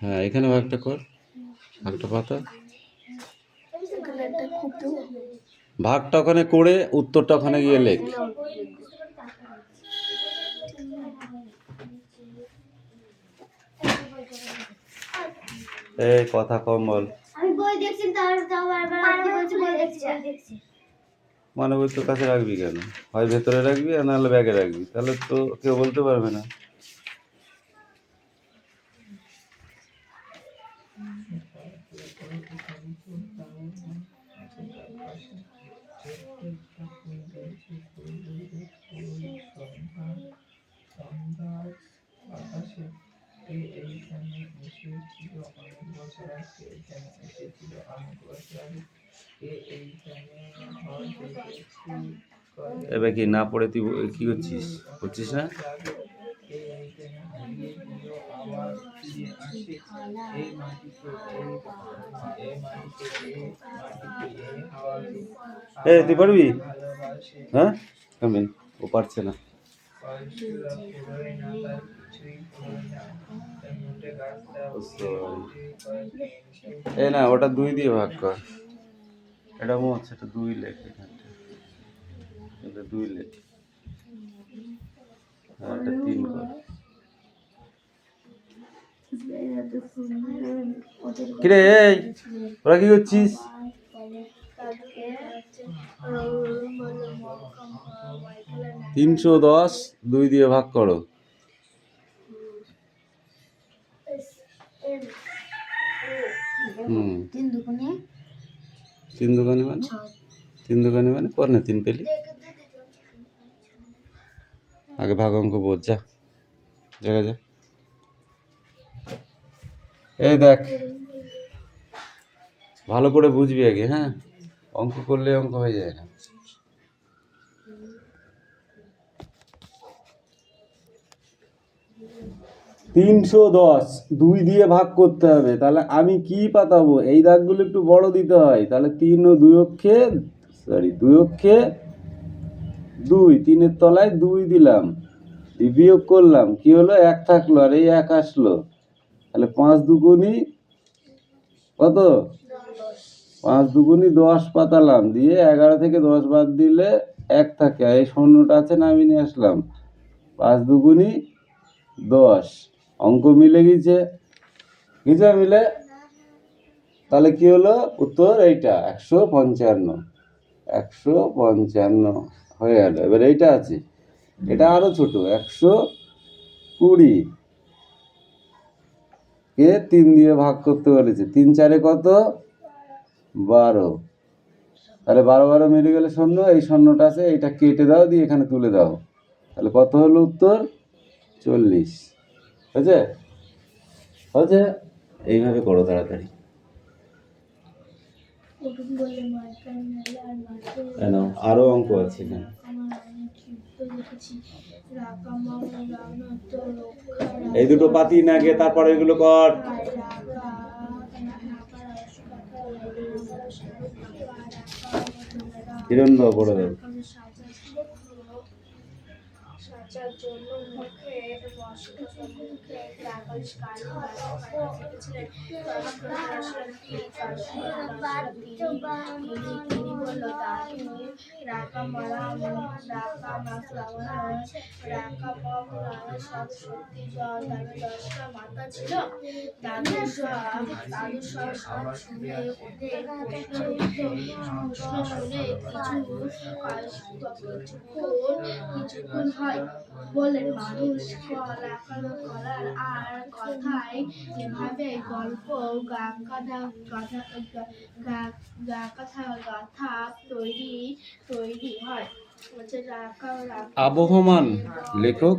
হ্যাঁ, এখানে ভাগটা কর, ভাগটা পাতা, ভাগটা ওখানে করে উত্তরটা ওখানে গিয়ে লেখ। এই কথা কম বল। আমি বই দেখছি, তাও বারবার বলছি বই দেখছি। মানে বই তোর কাছে রাখবি কেন? হয় ভেতরে রাখবি আর নাহলে ব্যাগে রাখবি, তাহলে তো কেউ বলতে পারবে না। এবার কি না পড়ে তুই কি করছিস? করছিস না? তুই পারবি? হ্যাঁ, কামিন। ও পারছে না। না, ওটা 2 দিয়ে ভাগ কর। এটা মোট, সেটা 2 লেখ, এখানটা এটা 2 লেখ। হ্যাঁ, এটা 3 কর। কিরে এই, ওরা কি করছিস? 310 2 দিয়ে ভাগ করো। 3 দুগুণে মানে 3 দুগুণে মানে কর না, 3 পেলি। আগে ভাগ অঙ্ক বোঝ, যা জায়গা যা। এই দেখ, ভালো করে বুঝবি আগে। হ্যাঁ, অঙ্ক করলে অঙ্ক হয়ে যায় না। 310 2 দিয়ে ভাগ করতে হবে, তাহলে আমি কি পাতাবো? এই দাগগুলো একটু বড় দিতে হয়। তাহলে 3 ও 2 অক্ষে, সরি 2 অক্ষে 2, 3-এর তলায় 2 দিলাম, বিয়োগ করলাম, কি হলো? 1 থাকলো, আর এই 1 আসলো। তাহলে 5 দুগুণি কত? 5 দুগুণি 10 পাতালাম, দিয়ে 11 থেকে 10 বাদ দিলে 1 থাকে, আর এই শূন্যটা আছে না, আমি নিয়ে আসলাম। 5 দুগুণি 10, অঙ্ক মিলে গেছে, মিলে। তাহলে কি হলো উত্তর? এইটা 155। 155 হয়ে গেল। এবার এইটা আছে, এটা আরো ছোট, 120 কে 3 দিয়ে ভাগ করতে বলেছে। 3 4-এ কত? 12। তাহলে 12 12 মিলে গেলে শূন্য, এই শূন্যটা আছে, এইটা কেটে দাও, দিয়ে এখানে তুলে দাও। তাহলে কত হলো উত্তর? 40। হয়েছে? হয়েছে? এইভাবে করো তাড়াতাড়ি। আরো অঙ্ক আছে এখানে। এই দুটো পাতি না গে, তারপরে এগুলো কর। হিরণ্য পড়ে দেব। কিছুক্ষণ হয় বলেন মানুষ কলার আর কথায় এভাবে গল্প গাথা তৈরি হয়। আবহমান লেখক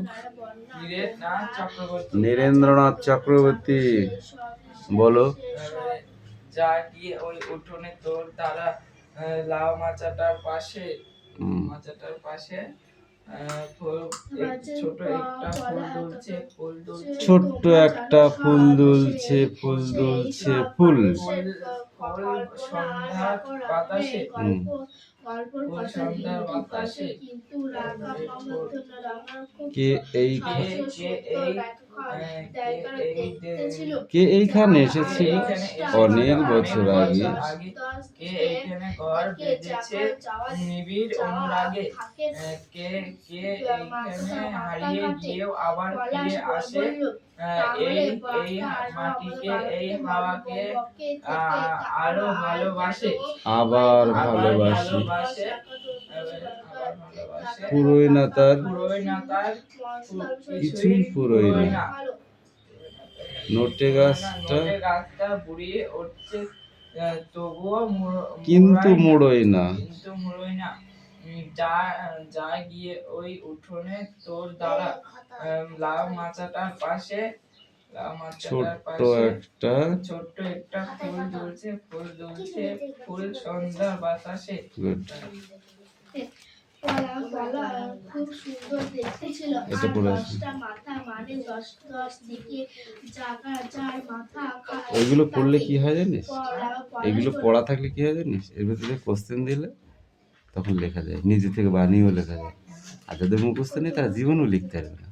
নীরেন্দ্রনাথ চক্রবর্তী। বলো। যা গিয়ে ওই উঠোনে তোর তারা লাউ মাচাটার পাশে ছোট্ট একটা ফুল দুলছে, ফুল দুলছে, ফুল। সন্ধ্যার বাতাসে গল্পের ফুল কথা সন্ধ্যার কিন্তু বাতাসে কিন্তু রাখা মহাত্ম রামার খুব কে এই কে এই ছিল কে এইখানে এসেছিল অনেক বছর আগে? কে এইখানে ঘর বেঁধেছে নিবিড় অনুরাগে, কে কে এইখানে হারিয়ে গিয়েও আবার ফিরে আসে, এই এই মাটিকে এই হাওয়াকে আরো ভালোবাসে, আবার আবার ভালোবাসি, ভালোবাসে, পুরোই না তার, পুরোই না তার, কিছুই পুরোই না। নোটে গাছটা নোটে গাছটা বুড়িয়ে উঠছে, তবুও কিন্তু মুড়োয় না। কিন্তু মুড়োয় না। যা যা গিয়ে ওই উঠোনে তোর দ্বারা লাউ মাচাটার পাশে, ছোট্ট একটা ফুল দুলছে, ফুল সন্ধ্যার বাতাসে। গুড। খুব সুন্দর দেখতে ছিল। এটা আর পড়ে আছে। 10টা মাথা মানে 10 থেকে জাগা যার মাথা এগুলো পড়লে কি হয় জানিস? এগুলো পড়া থাকলে কি হয় জানিস? এর ভিতরে কোশ্চেন দিলে তখন লেখা যায়, নিজে থেকে বানিয়েও লেখা যায়। আর যাদের মুখস্থ নেই তারা জীবনও লিখতে পারবে না।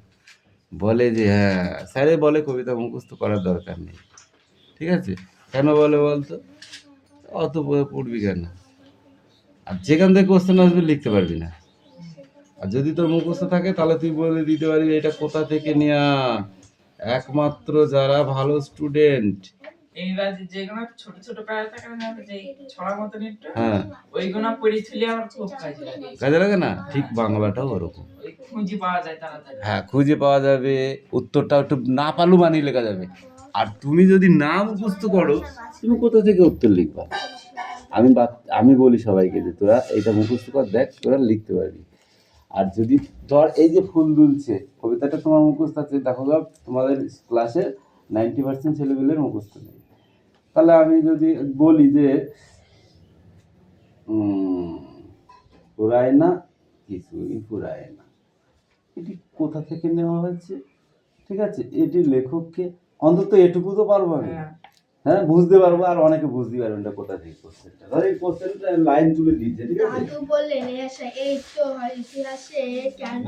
বলে যে হ্যাঁ স্যারে বলে কবিতা মুখস্থ করার দরকার নেই, ঠিক আছে? কেন বলে বলতো? অত পড়বি কেন? আর যেখান থেকে কোশ্চেন আসবে লিখতে পারবি না। আর যদি তোর মুখস্থ থাকে তাহলে তুই বলে দিতে পারবি এটা কোথা থেকে নেয়া। একমাত্র যারা ভালো স্টুডেন্ট, ইংরাজি যেগুলো ছোট ছোট প্যারা থাকে না, যে ছড়ার মতন একটু, হ্যাঁ ওইগুলো পড়ে থুলে আমার খুব কাজে লাগে। কাজে লাগে না? ঠিক বাংলাটাও ওরকম। ওই খুঁজে পাওয়া যায় তাড়াতাড়ি। হ্যাঁ খুঁজে পাওয়া যাবে, উত্তরটা একটু না পারলেও বানিয়ে লেখা যাবে। আর তুমি যদি না মুখস্থ করো তুমি কোথা থেকে উত্তর লিখবা? আমি বলি সবাইকে যে তোরা এটা মুখস্থ কর, দেখ তোরা লিখতে পারবি। আর যদি ধর এই যে ফুল দুলছে কবিতাটা তোমার মুখস্থ আছে, দেখো তোমাদের ক্লাসের 90% ছেলেমেয়েদের মুখস্থ নেই, তাহলে আমি যদি বলি যে ফুরায় না কিছুই ফুরায় না, এটি কোথা থেকে নেওয়া হয়েছে? ঠিক আছে, এটির লেখককে অন্তত এটুকু তো পারবো আমি, হ্যাঁ বুঝতে পারবো। আর অনেকে বুঝতে পারবেন না কোথা থেকে কোশ্চেনটা, ধর এই কোশ্চেনটা লাইন তুলে দিচ্ছে, ঠিক আছে? দাদু বললেন এই তো ইতিহাসে কেন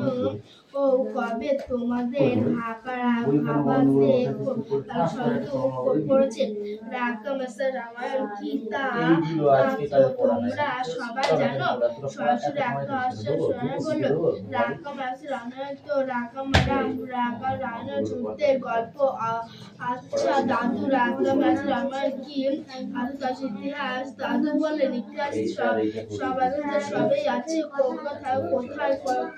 ও কবে তোমাদের ভাবাতে পড়েছে রাকম রামায়ণ কি তা তোমরা সবাই জানো? সরাসরি বললো রাকম রামায়ণ তো রাকম রামায়ণ যুদ্ধের গল্প। আচ্ছা দাদু রাকম রামায়ণ কি ইতিহাস? দাদু বললেন ইতিহাস সবাই আছে, কোথায় কোথায়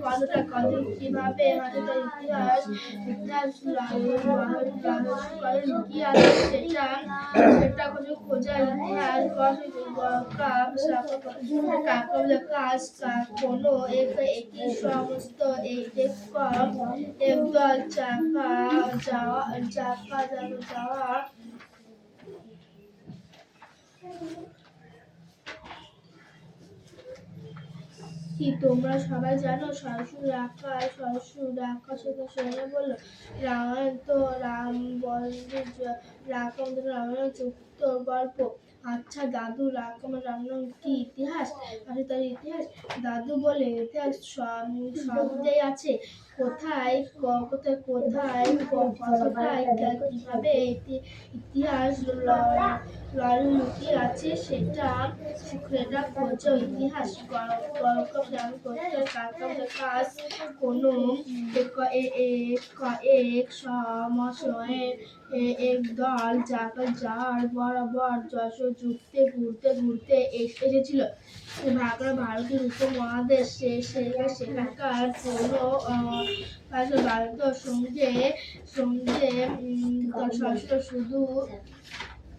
কতটা কত কিভাবে ইতিহাস ইতিহাস কি আছে সেটা খোঁজা ইতিহাস কাজ কোনো একই সমস্ত একদল যাওয়া কি তোমরা সবাই জানো? সরাসরি আকাশ শুনে বললো রামায়ণ তো রামায়ণ যুক্ত গল্প। আচ্ছা দাদু রামায়ণ কি ইতিহাস? তার ইতিহাস? দাদু বলে ইতিহাস শব্দেই আছে, কোথায় কোথায় কোথায় কোথায় কিভাবে ইতিহাস লুকিয়ে আছে সেটা খোঁজো ইতিহাস কোনো এক সময়ে এক দল যার বরাবর যশোর যুক্তে ঘুরতে ঘুরতে এসেছিল ভারতের উপমহাদেশ। সেখানকার কোনো ভারতের সঙ্গে সঙ্গে শুধু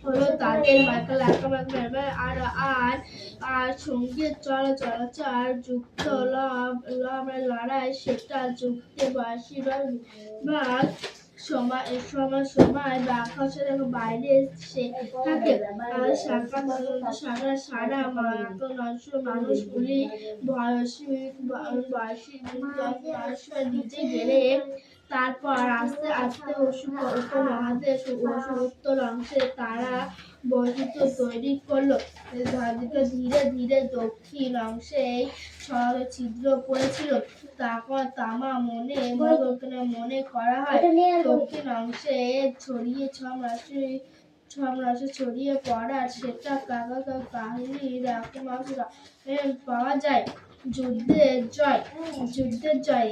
হলো তাদের আর আর আর সঙ্গে চলাচল যুক্ত লড়াই, সেটা যুক্তে বয়সীরা সময় বাইরে থাকে। সারা মানুষগুলি বয়সী নিজে গেলে তারপর আস্তে আস্তে উপমহাদেশ ও উত্তর অংশে তারা বৈদ্যুত তৈরি করলো। ধীরে ধীরে দক্ষিণ অংশে ছিদ্র পড়েছিল। তারপর তামা মনে করা হয় দক্ষিণ অংশে ছড়িয়ে পড়ার সেটা কাহিনীর পাওয়া যায়। যুদ্ধের জয়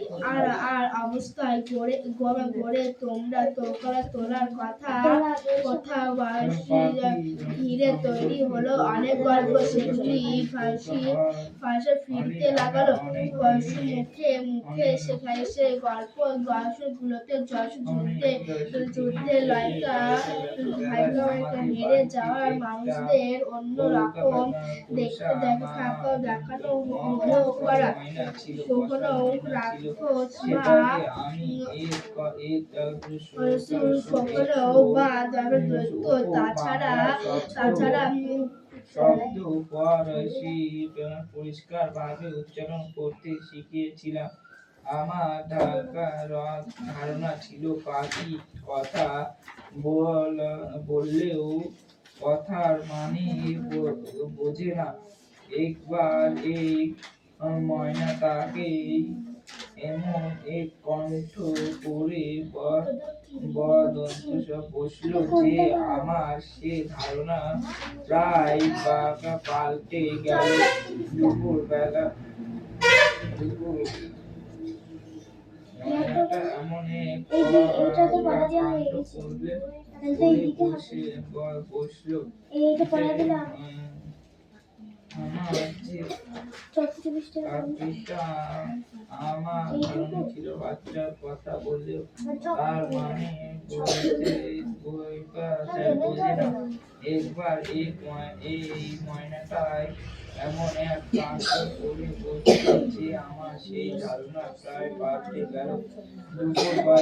আর অবস্থায় গড়ে তোলার কথা ধীরে তৈরি হলো অনেক গল্প, সেগুলি ভাষা ফিরতে লাগালো। মুখে মুখে সেই গল্পগুলোতে যুদ্ধে লয়কা হেরে যাওয়ার মানুষদের অন্যরকম দেখানো হলো করা। কখনো রাক্ষস কখনো বা দৈত্য। তাছাড়া শব্দ পরিষ্কার ভাবে উচ্চারণ করতে শিখিয়েছিলাম। আমার ধারণা ছিল পাখি কথা বললেও কথার মানে বোঝে না। একবার এই ময়নাটাকে এমন এক কণ্ঠ করে বসল যে আমার সে ধারণা প্রায় পাল্টে গেল। দুপুরবেলা ময়নাটা এমন এক বসল আমার ধারণা ছিল বাচ্চার কথা বললেও তার মানে বোঝে না। একবার এই ময়নাটায় এমন এক কাণ্ড করে বসল যে আমার সেই ধারণা প্রায় পাল্টে গেল। দুপুর বা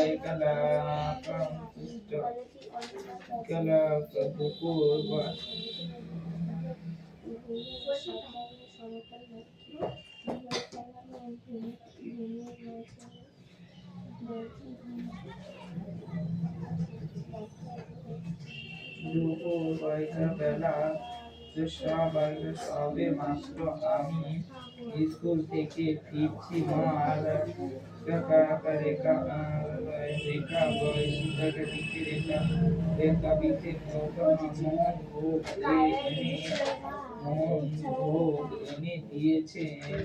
বেলা সবে মাত্র আমি স্কুল থেকে ফিরছি, মা রেখা ভোগ এনে দিয়েছেন।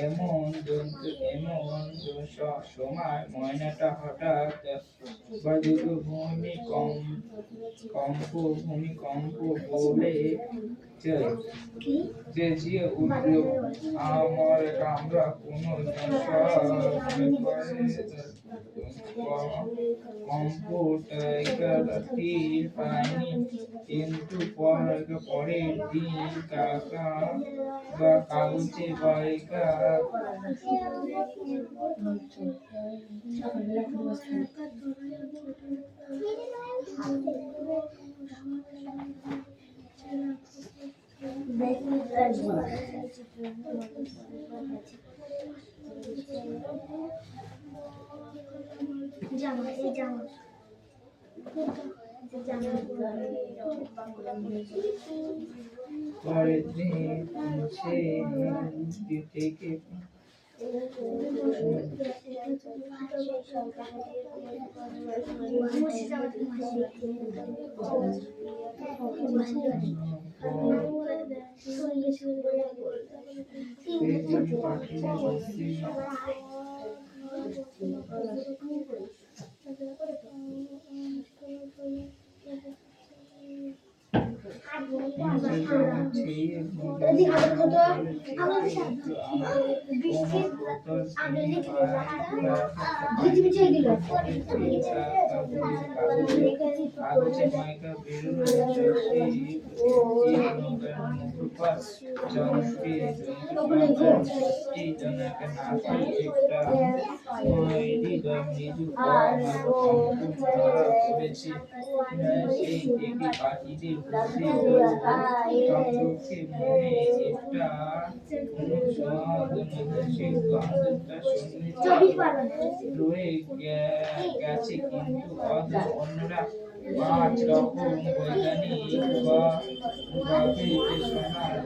এমন সময় ময়নাটা হঠাৎ ভূমিকম্প বলে চেঁচিয়ে উঠল। আমরা কোনো কম্পিউটার টের পাইনি, কিন্তু পরের দিন কাগজে পরের দিন সে থেকে পাখিদের সেই গন্ধটা রয়ে গেছে, কিন্তু অন্যরা 5 রকম বৈজ্ঞানিক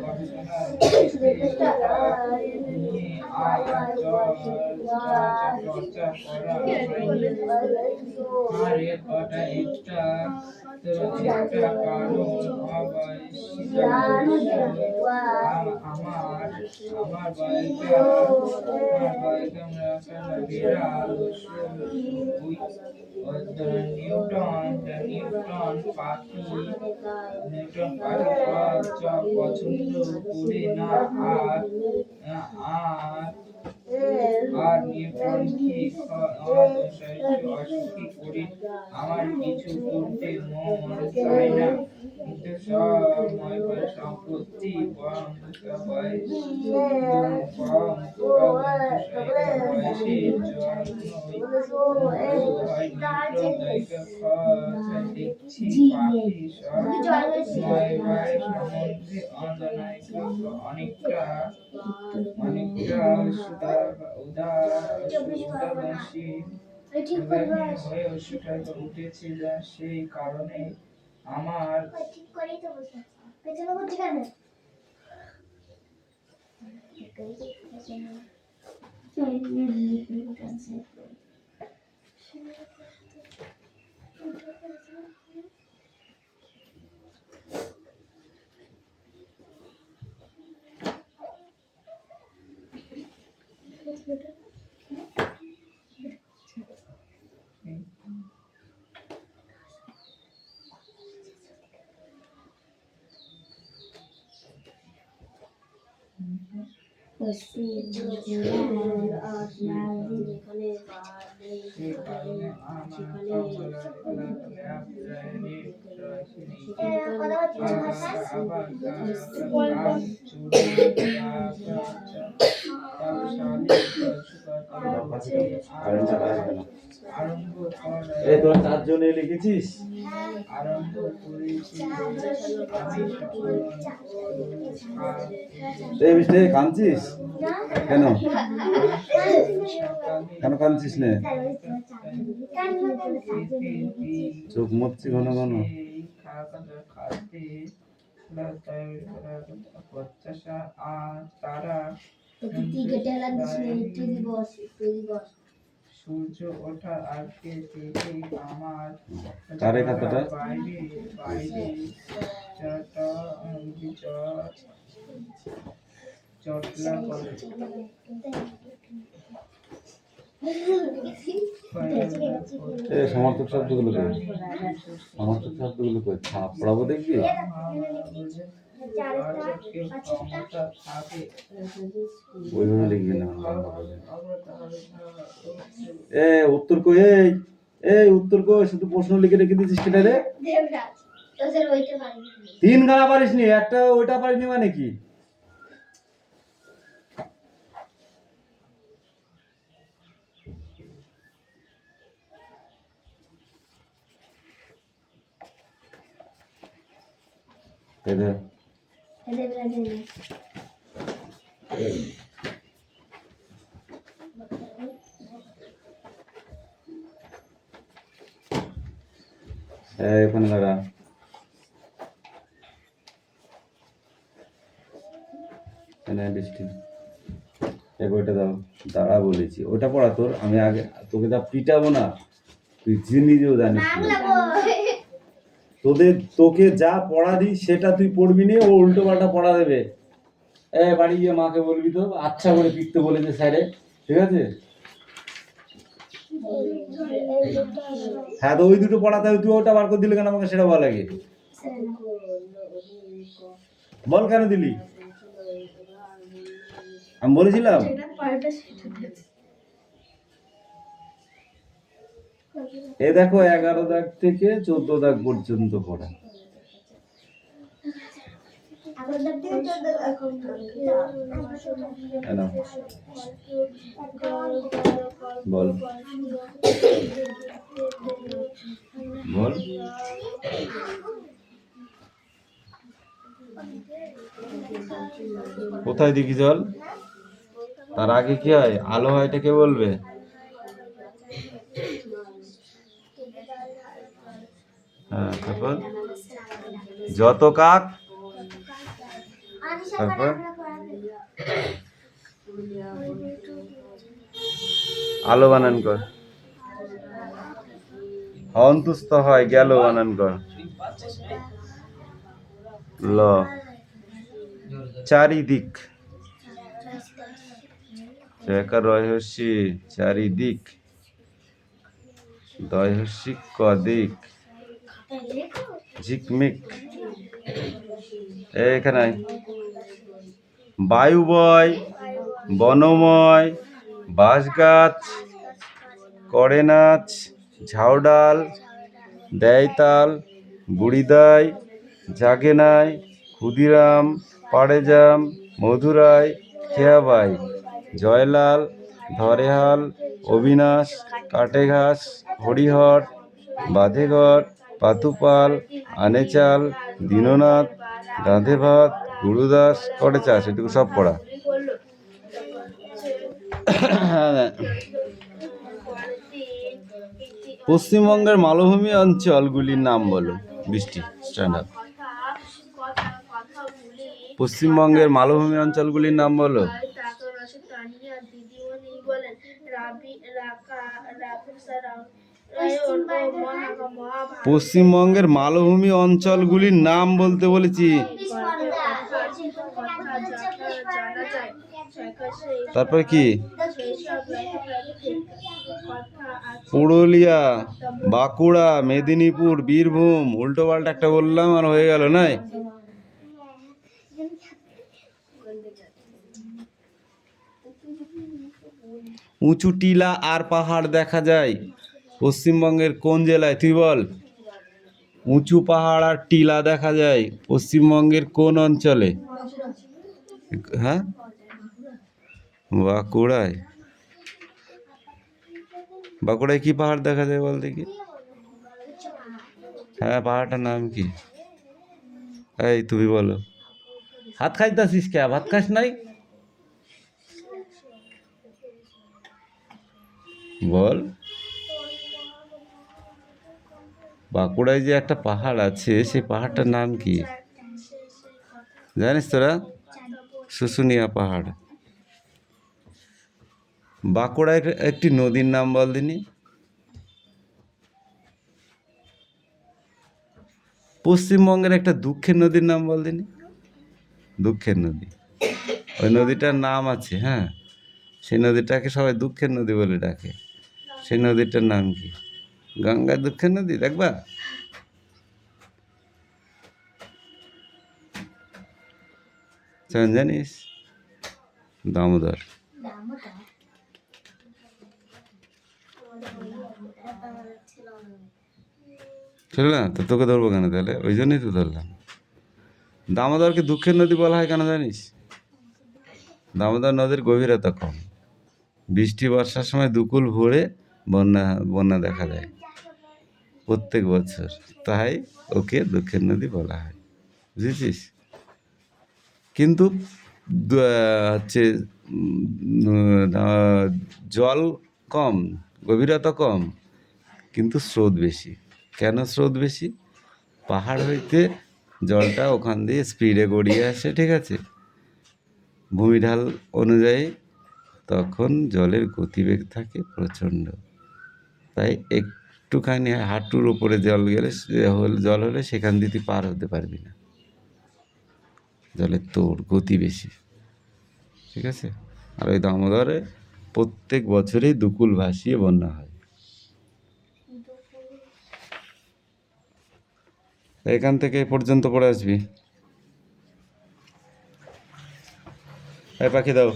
গবেষণার নিয়ে আর চর্চা করা হয়নি। আর একটা কারণ আমার বিড়াল নিউটন পাখি পছন্দ করে না। আর নিউটনকে অসুখী করে আমার কিছু করতে মন চায় না। কিন্তু সম্প্রতি দেখছি পাখি অনেকটা হয়ে উঠেছে, সেই কারণে আমার এই তোরা 4 জনে লিখেছিস? আরম্ভ করেছি। এই বিষয়ে কাঁদছিস কেন? কেন কাঁদছিস নে? চোখ মুছছি ঘন ঘন। তারা সূর্য ওঠার আগে থেকে আমার কারে খাতাটা বাইরে চটলা করে। সমর্থক শব্দগুলো ছাপ পড়াবো দেখবি? ওইভাবে লিখবি না। উত্তর কই? এই উত্তর কই? শুধু প্রশ্ন লিখে রেখে দিয়েছিস কেন রে? 3 গানা পারিসনি, একটা ওইটা পারিসনি মানে কি? ওখানে দাঁড়া। ওইটা দাও, দাঁড়া বলেছি। ওটা পড়া তোর, আমি আগে তোকে যা পিটাবো না তুই নিজেও জানিস। তোকে যা পড়া দিই সেটা তুই পড়বি নি, ও উল্টো পাল্টা পড়া দেবে। বাড়ি গিয়ে মাকে বলবি তো আচ্ছা করে পিটতে বলেছে স্যারে, ঠিক আছে? হ্যাঁ, তো ওই দুটো পড়াতে হবে, তুই ওটা বার করে দিলে কেন আমাকে সেটা বলা লাগে? বল কেন দিলি? আমি বলেছিলাম এ দেখো 11 দাগ থেকে 14 দাগ পর্যন্ত পড়া। বল বল কোথায় দেখি জল? তার আগে কি হয়? আলো হয়, এটা কে বলবে? হ্যাঁ, তারপর যত কাক, তারপর আলো বানান কর, অন্তুস্ত হয় গেল বানান কর, ল, চারিদিক, জয়কার রয় হস্যি চারিদিক, দয় হস্যি কদিক, ঝিকমিক, এখানে আয়। বায়ু বয়, বনময়, বাঁশ গাছ, করে নাচ, ঝাউডাল, দেয় তাল, বুড়ি দেয়, জাগে নাই, ক্ষুদিরাম, পাড়ে জাম, মধুরায়, খেয়াবাই, জয়লাল, ধরে হাল, অবিনাশ, কাটে ঘাস, হরিহর, বাঁধে ঘর, পাতুপাল, আনে চাল, দীননাথ, রাঁধে ভাত, গুরুদাস, করে চাষ। এটুকু সব পড়া। পশ্চিমবঙ্গের মালভূমি অঞ্চলগুলির নাম বলো। বৃষ্টি স্ট্যান্ড আপ। পশ্চিমবঙ্গের মালভূমি অঞ্চলগুলির নাম বলো। পশ্চিমবঙ্গের মালভূমি অঞ্চলগুলির নাম বলতে বলেছি। তারপরে কি? পুরুলিয়া, বাঁকুড়া, মেদিনীপুর, বীরভূম। উল্টো পাল্টা একটা বললাম আর হয়ে গেল নাই। উঁচু টিলা আর পাহাড় দেখা যায় পশ্চিমবঙ্গের কোন জেলায়? তুই বল। উঁচু পাহাড় আর টিলা দেখা যায় পশ্চিমবঙ্গের কোন অঞ্চলে? হ্যাঁ, বাঁকুড়ায়। বাঁকুড়ায় কি পাহাড় দেখা যায় বল দেখি? হ্যাঁ, পাহাড়টার নাম কি? এই তুমি বলো। হাত খাইতাছিস কে? ভাত খাস নাই? বল। বাঁকুড়ায় যে একটা পাহাড় আছে, সেই পাহাড়টার নাম কি জানিস তোরা? শুশুনিয়া পাহাড়। বাঁকুড়ায় একটি নদীর নাম বল দিনি। পশ্চিমবঙ্গের একটা দুঃখের নদীর নাম বল দিনি। দুঃখের নদী, ওই নদীটার নাম আছে। হ্যাঁ, সেই নদীটাকে সবাই দুঃখের নদী বলে ডাকে। সেই নদীটার নাম কি? গঙ্গা দুঃখের নদী, দেখবা? জানিস? দামোদর। ছিল না তো, তোকে ধরবো কেন তাহলে? ওই জন্যই তো ধরলাম। দামোদরকে দুঃখের নদী বলা হয় কেন জানিস? দামোদর নদীর গভীরতা কম, বৃষ্টি বর্ষার সময় দুকুল ভরে বন্যা দেখা যায় প্রত্যেক বছর, তাই ওকে দুঃখের নদী বলা হয়। বুঝেছিস? কিন্তু হচ্ছে জল কম, গভীরতা কম, কিন্তু স্রোত বেশি। কেন স্রোত বেশি? পাহাড় হইতে জলটা ওখান দিয়ে স্পিডে গড়িয়ে আসে, ঠিক আছে? ভূমিঢাল অনুযায়ী তখন জলের গতিবেগ থাকে প্রচণ্ড, তাই একটুখানি হাঁটুর উপরে জল হলে সেখান দিয়ে তুই পার হতে পারবি না। জলের তোর গতি বেশি, ঠিক আছে? আর ওই দামোদরে প্রত্যেক বছরেই দুকুল ভাসিয়ে বন্যা হয়। এখান থেকে এ পর্যন্ত পড়ে আসবি। এই পাখি দাও।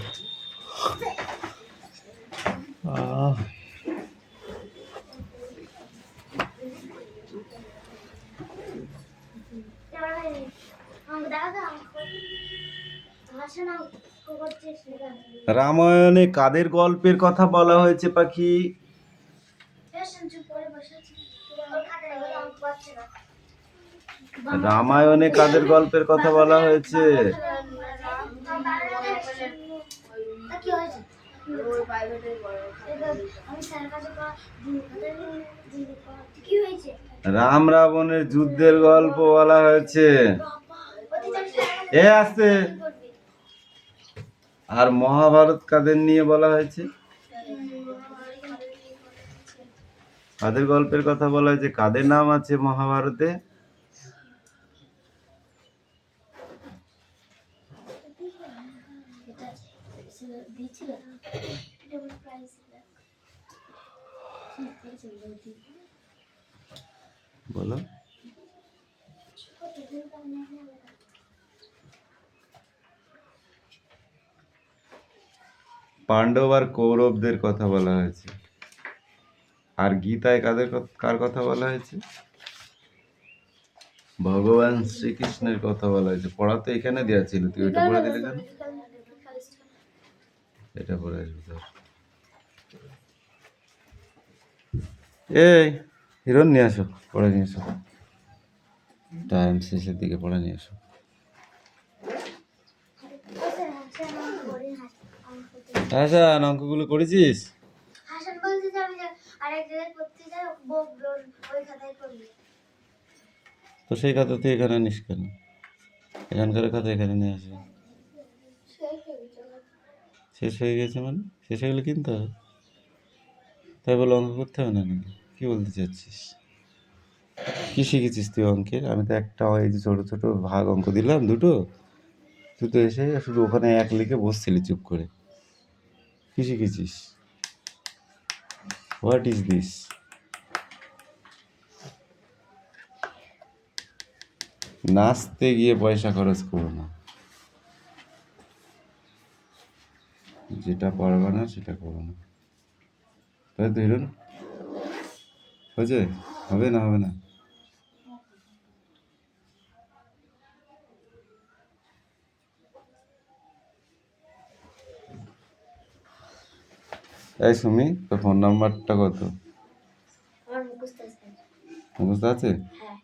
রামায়ণে কাদের গল্পের কথা বলা হয়েছে পাখি? রামায়ণে কাদের গল্পের কথা বলা হয়েছে? কি হয়েছে? ওর প্রাইভেটে পড়ে। আমি স্যারের কাছে কি হয়েছে? রাম রাবণের যুদ্ধের গল্প বলা হয়েছে। এ আসছে। আর মহাভারত কাদের নিয়ে বলা হয়েছে? কাদের গল্পের কথা বলা হয়েছে? কাদের নাম আছে মহাভারতে? বলো। পাণ্ডব আর কৌরবদের কথা বলা হয়েছে। আর গীতায় কার কথা বলা হয়েছে? ভগবান শ্রীকৃষ্ণের কথা বলা হয়েছে। পড়া তো এখানে দেওয়া ছিল, তুই ওইটা পড়ে দিলে কেন? এটা পড়ে আসবে তোর। এই হিরণ নিয়ে আসো, পড়ে নিয়ে এসো। টাইম শেষের দিকে পড়ে নিয়ে এসো। আচ্ছা, অঙ্কগুলো করেছিস? হাসান বলছে যে আমি আরেক জায়গায় করতে যাই, ওই খাতায় করবি। তো সেই খাতা তুই এখানে নিস কেন? এখানকার খাতা এখানে নিয়ে আসবি। শেষ হয়ে গেছে মানে? শেষ হয়ে গেলে কিনতে হবে। তাই বলে অঙ্ক করতে হবে না নাকি? কি বলতে চাচ্ছিস? কি শিখেছিস তুই অঙ্কের? আমি তো একটা এই যে ছোটো ছোটো ভাগ অঙ্ক দিলাম দুটো, তুই তো এসে শুধু ওখানে এক লিখে বসছিলি চুপ করে। কি শিখেছিস? What is this? নাচতে গিয়ে পয়সা খরচ করো না, যেটা পারবে না সেটা করো না। তাই তো হিরণ? হয়েছে? হবে না হবে না? এই সুমি, তোর ফোন নাম্বারটা কত? আমার মুখস্থ আছে। মুখস্থ আছে? হ্যাঁ।